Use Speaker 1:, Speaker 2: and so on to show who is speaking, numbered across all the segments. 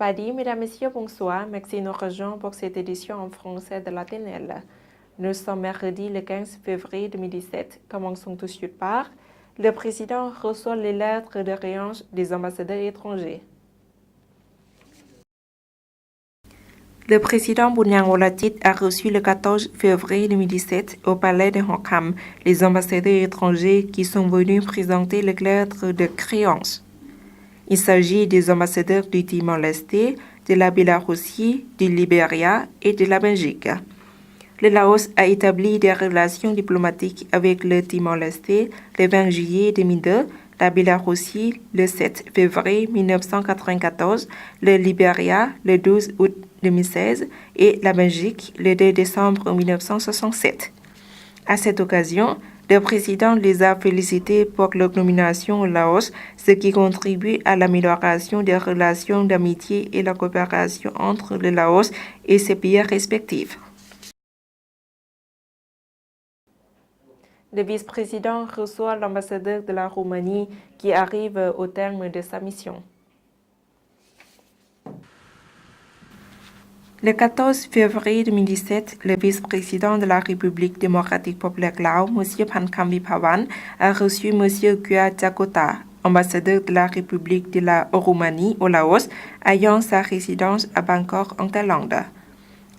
Speaker 1: Padi, mesdames, messieurs, bonsoir. Merci de nous rejoindre pour cette édition en français de la TNL. Nous sommes mercredi le 15 février 2017. Commençons tout de suite par le président reçoit les lettres de réange des ambassadeurs étrangers. Le président Bounyang Volachit a reçu le 14 février 2017 au palais de Hong Kong les ambassadeurs étrangers qui sont venus présenter les lettres de créance. Il s'agit des ambassadeurs du Timor-Leste, de la Biélorussie, du Libéria et de la Belgique. Le Laos a établi des relations diplomatiques avec le Timor-Leste le 20 juillet 2002, la Biélorussie le 7 février 1994, le Libéria le 12 août 2016 et la Belgique le 2 décembre 1967. À cette occasion, le président les a félicités pour leur nomination au Laos, ce qui contribue à l'amélioration des relations d'amitié et la coopération entre le Laos et ses pays respectifs. Le vice-président reçoit l'ambassadeur de la Roumanie qui arrive au terme de sa mission. Le 14 février 2017, le vice-président de la République démocratique populaire Laos, M. Phankam Viphawan, a reçu M. Kua Jakota, ambassadeur de la République de la Roumanie au Laos, ayant sa résidence à Bangkok en Thaïlande.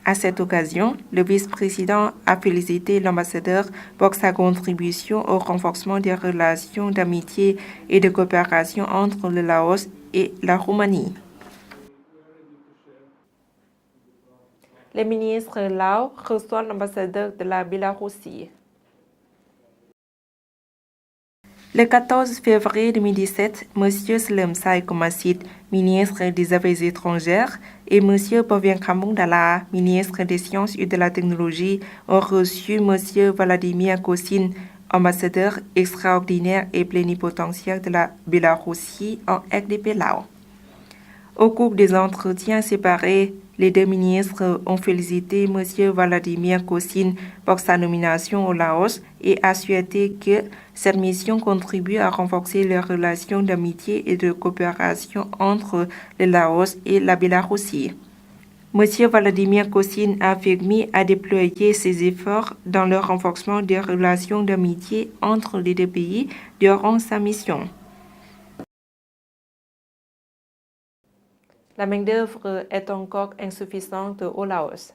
Speaker 1: À cette occasion, le vice-président a félicité l'ambassadeur pour sa contribution au renforcement des relations d'amitié et de coopération entre le Laos et la Roumanie. Le ministre Lao reçoit l'ambassadeur de la Biélorussie. Le 14 février 2017, M. Slemsai Komasit, ministre des Affaires étrangères, et M. Bovian Dala, ministre des Sciences et de la Technologie, ont reçu M. Vladimir Kosin, ambassadeur extraordinaire et plénipotentiaire de la Biélorussie en RDP Laos. Au cours des entretiens séparés, les deux ministres ont félicité M. Vladimir Kosin pour sa nomination au Laos et a souhaité que cette mission contribue à renforcer les relations d'amitié et de coopération entre le Laos et la Biélorussie. M. Vladimir Kosin a affirmé à déployer ses efforts dans le renforcement des relations d'amitié entre les deux pays durant sa mission. La main-d'œuvre est encore insuffisante au Laos.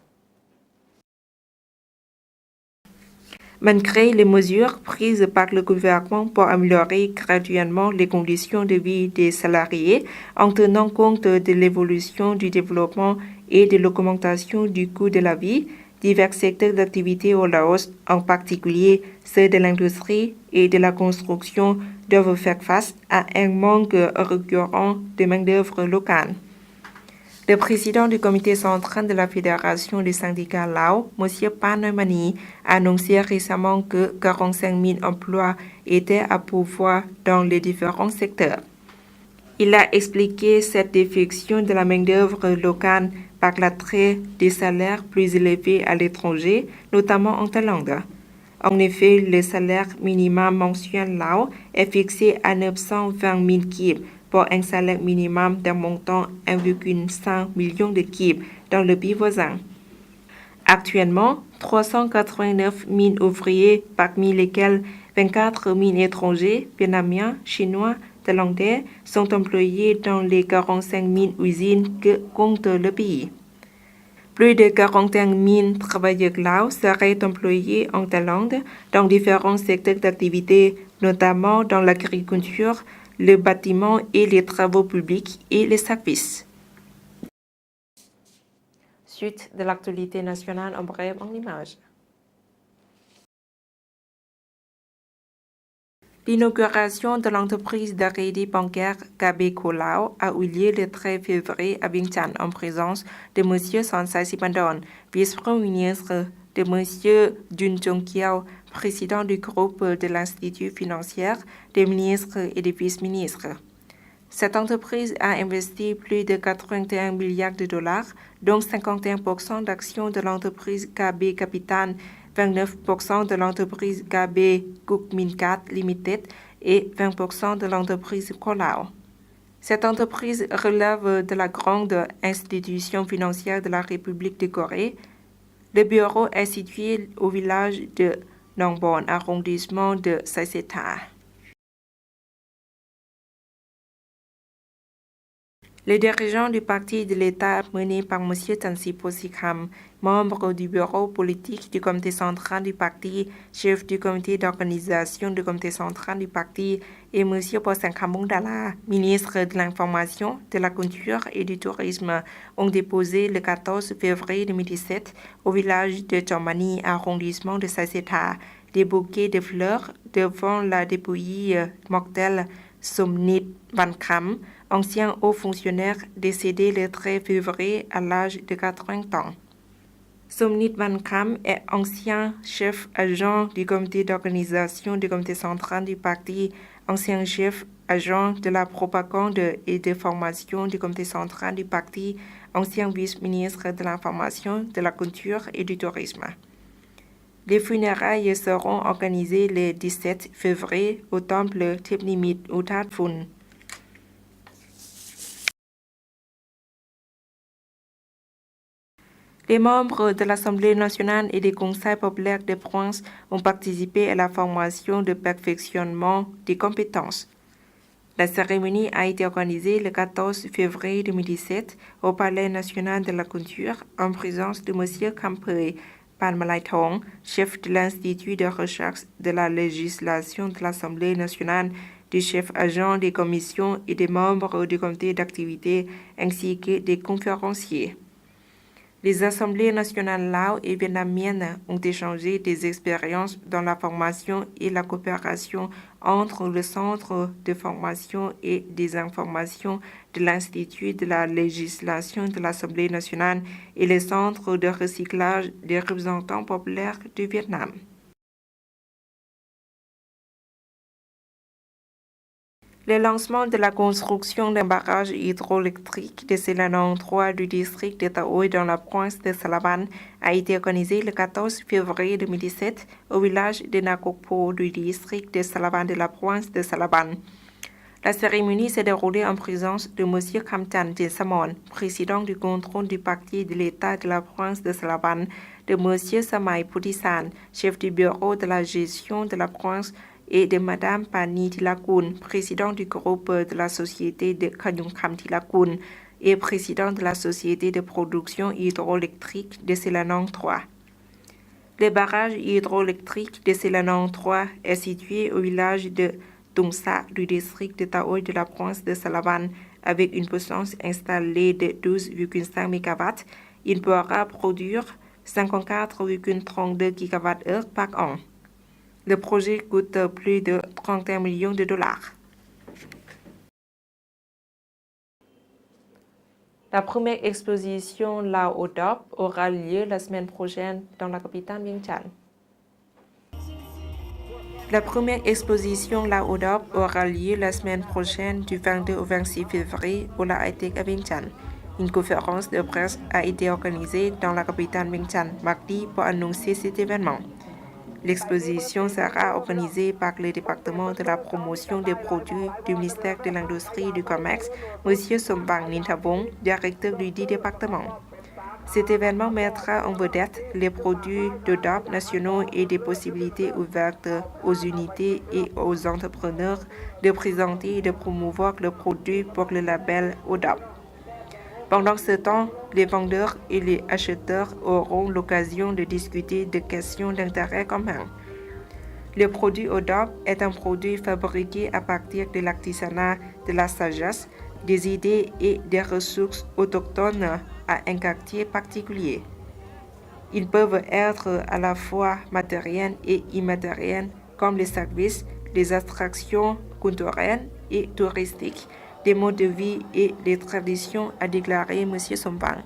Speaker 1: Malgré les mesures prises par le gouvernement pour améliorer graduellement les conditions de vie des salariés en tenant compte de l'évolution du développement et de l'augmentation du coût de la vie, divers secteurs d'activité au Laos, en particulier ceux de l'industrie et de la construction, doivent faire face à un manque récurrent de main-d'œuvre locale. Le président du comité central de la Fédération des syndicats Lao, M. Panomani, a annoncé récemment que 45 000 emplois étaient à pourvoir dans les différents secteurs. Il a expliqué cette défection de la main-d'œuvre locale par l'attrait des salaires plus élevés à l'étranger, notamment en Thaïlande. En effet, le salaire minimum mensuel Lao est fixé à 920 000 kip pour un salaire minimum d'un montant 1,5 million de kip dans le pays voisin. Actuellement, 389 000 ouvriers, parmi lesquels 24 000 étrangers, vietnamiens, chinois, thaïlandais, sont employés dans les 45 000 usines que compte le pays. Plus de 41 000 travailleurs laos seraient employés en Thaïlande dans différents secteurs d'activité, notamment dans l'agriculture, le bâtiment et les travaux publics et les services. Suite de l'actualité nationale en bref en images. L'inauguration de l'entreprise de crédit bancaire KB Lao a eu lieu le 13 février à Vientiane en présence de M. Sonsai Siphandorn, vice-premier ministre, de M. Jun Jong-kiao, président du groupe de l'Institut financier, des ministres et des vice-ministres. Cette entreprise a investi plus de 81 milliards de dollars, dont 51% d'actions de l'entreprise KB Capital, 29% de l'entreprise KB Cookmincat Limited et 20% de l'entreprise Colao. Cette entreprise relève de la grande institution financière de la République de Corée. Le bureau est situé au village de Nongbon, arrondissement de Saeseta. Les dirigeants du parti de l'État mené par M. Tansipo Sikham, membre du bureau politique du comité central du parti, chef du comité d'organisation du comité central du parti, et M. Posankhamungdala, ministre de l'Information, de la Culture et du Tourisme, ont déposé le 14 février 2017 au village de Chomani, arrondissement de Saeseta, des bouquets de fleurs devant la dépouille mortelle Somnit Vankham, ancien haut fonctionnaire décédé le 13 février à l'âge de 80 ans. Somnit Vankham est ancien chef adjoint du comité d'organisation du comité central du parti, ancien chef adjoint de la propagande et de formation du comité central du parti, ancien vice-ministre de l'information, de la culture et du tourisme. Les funérailles seront organisées le 17 février au temple Thepnimit Utatphun. Les membres de l'Assemblée nationale et des conseils populaires de province ont participé à la formation de perfectionnement des compétences. La cérémonie a été organisée le 14 février 2017 au Palais national de la culture en présence de M. Kampei Panmalaithong, chef de l'Institut de recherche de la législation de l'Assemblée nationale, du chef adjoint des commissions et des membres du comité d'activité ainsi que des conférenciers. Les assemblées nationales lao et vietnamiennes ont échangé des expériences dans la formation et la coopération entre le Centre de formation et des informations de l'Institut de la législation de l'Assemblée nationale et le Centre de recyclage des représentants populaires du Vietnam. Le lancement de la construction d'un barrage hydroélectrique de Selanong 3 du district de Taoy dans la province de Salavan a été organisé le 14 février 2017 au village de Nakokpo du district de Salavan de la province de Salavan. La cérémonie s'est déroulée en présence de M. Khamchan Jinsamon, président du contrôle du parti de l'État de la province de Salavan, de M. Samay Putisan, chef du bureau de la gestion de la province, et de Mme Pani Thilakun, président du groupe de la société de Kanyungkham Thilakun et président de la société de production hydroélectrique de Selanong 3. Le barrage hydroélectrique de Selanong 3 est situé au village de Tungsa du district de Taoy de la province de Salavan avec une puissance installée de 12,5 MW. Il pourra produire 54,32 GWh par an. Le projet coûte plus de 31 millions de dollars. La première exposition Lao Odop aura lieu la semaine prochaine dans la capitale Vientiane. La première exposition Lao Odop aura lieu la semaine prochaine du 22 au 26 février au La High-Tech à Vientiane. Une conférence de presse a été organisée dans la capitale Vientiane mardi pour annoncer cet événement. L'exposition sera organisée par le département de la promotion des produits du ministère de l'Industrie et du Commerce, M. Sombang Ninthabong, directeur du dit département. Cet événement mettra en vedette les produits d'ODOP nationaux et des possibilités ouvertes aux unités et aux entrepreneurs de présenter et de promouvoir le produit pour le label ODOP. Pendant ce temps, les vendeurs et les acheteurs auront l'occasion de discuter de questions d'intérêt commun. Le produit ODOP est un produit fabriqué à partir de l'artisanat, de la sagesse, des idées et des ressources autochtones à un quartier particulier. Ils peuvent être à la fois matériels et immatériels, comme les services, les attractions culturelles et touristiques, des modes de vie et des traditions, a déclaré M. Sombang.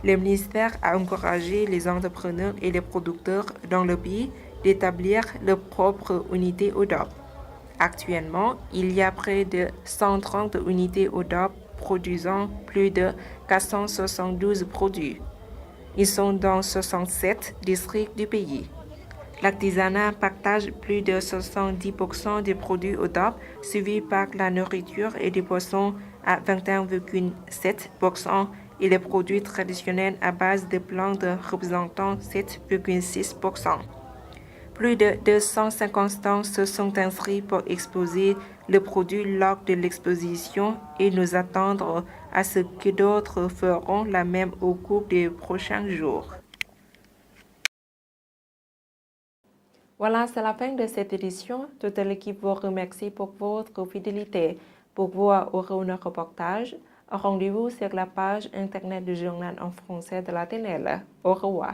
Speaker 1: Le ministère a encouragé les entrepreneurs et les producteurs dans le pays d'établir leur propre unité ODOP. Actuellement, il y a près de 130 unités ODOP produisant plus de 472 produits. Ils sont dans 67 districts du pays. L'artisanat partage plus de 70% des produits au top, suivi par la nourriture et des boissons à 21,7% et les produits traditionnels à base de plantes représentant 7,6%. Plus de 250 stands se sont inscrits pour exposer le produit lors de l'exposition et nous attendons à ce que d'autres feront la même au cours des prochains jours. Voilà, c'est la fin de cette édition. Toute l'équipe vous remercie pour votre fidélité. Pour voir ou nos reportages, rendez-vous sur la page internet du journal en français de la TNL. Au revoir.